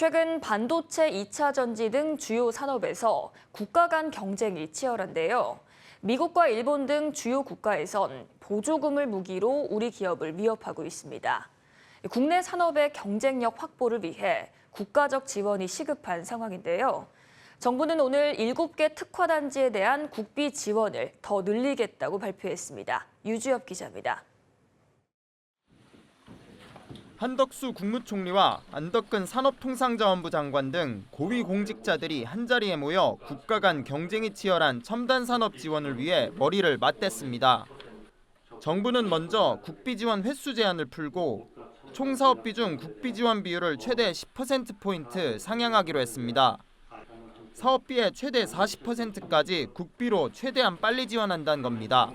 최근 반도체, 2차 전지 등 주요 산업에서 국가 간 경쟁이 치열한데요. 미국과 일본 등 주요 국가에선 보조금을 무기로 우리 기업을 위협하고 있습니다. 국내 산업의 경쟁력 확보를 위해 국가적 지원이 시급한 상황인데요. 정부는 오늘 7개 특화단지에 대한 국비 지원을 더 늘리겠다고 발표했습니다. 유주엽 기자입니다. 한덕수 국무총리와 안덕근 산업통상자원부 장관 등 고위 공직자들이 한자리에 모여 국가 간 경쟁이 치열한 첨단 산업 지원을 위해 머리를 맞댔습니다. 정부는 먼저 국비 지원 횟수 제한을 풀고 총 사업비 중 국비 지원 비율을 최대 10%포인트 상향하기로 했습니다. 사업비의 최대 40%까지 국비로 최대한 빨리 지원한다는 겁니다.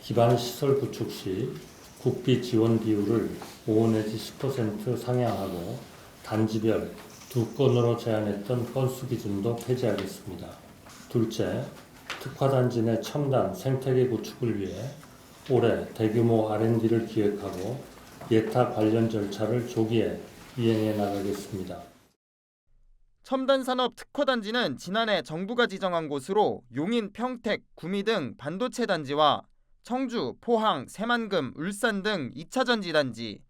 기반 시설 구축 시 국비 지원 비율을 5 내지 10% 상향하고 단지별 2건으로 제한했던 건수 기준도 폐지하겠습니다. 둘째, 특화단지 내 첨단 생태계 구축을 위해 올해 대규모 R&D를 기획하고 예타 관련 절차를 조기에 이행해 나가겠습니다. 첨단 산업 특화단지는 지난해 정부가 지정한 곳으로 용인, 평택, 구미 등 반도체 단지와 청주, 포항, 새만금, 울산 등 2차 전지 단지,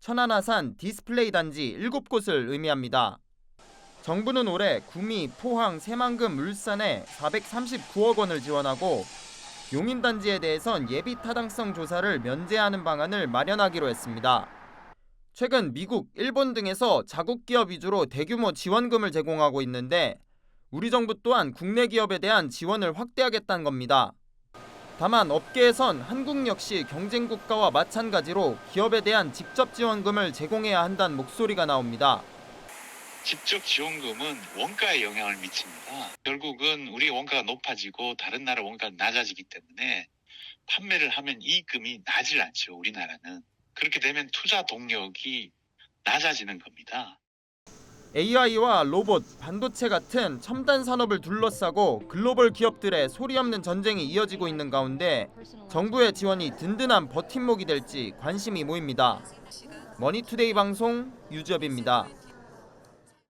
천안아산 디스플레이 단지 7곳을 의미합니다. 정부는 올해 구미, 포항, 새만금, 울산에 439억 원을 지원하고 용인 단지에 대해선 예비 타당성 조사를 면제하는 방안을 마련하기로 했습니다. 최근 미국, 일본 등에서 자국 기업 위주로 대규모 지원금을 제공하고 있는데 우리 정부 또한 국내 기업에 대한 지원을 확대하겠다는 겁니다. 다만 업계에선 한국 역시 경쟁 국가와 마찬가지로 기업에 대한 직접 지원금을 제공해야 한다는 목소리가 나옵니다. 직접 지원금은 원가에 영향을 미칩니다. 결국은 우리 원가가 높아지고 다른 나라 원가가 낮아지기 때문에 판매를 하면 이익금이 나질 않죠, 우리나라는. 그렇게 되면 투자 동력이 낮아지는 겁니다. AI와 로봇, 반도체 같은 첨단 산업을 둘러싸고 글로벌 기업들의 소리 없는 전쟁이 이어지고 있는 가운데 정부의 지원이 든든한 버팀목이 될지 관심이 모입니다. 머니투데이 방송 유주엽입니다.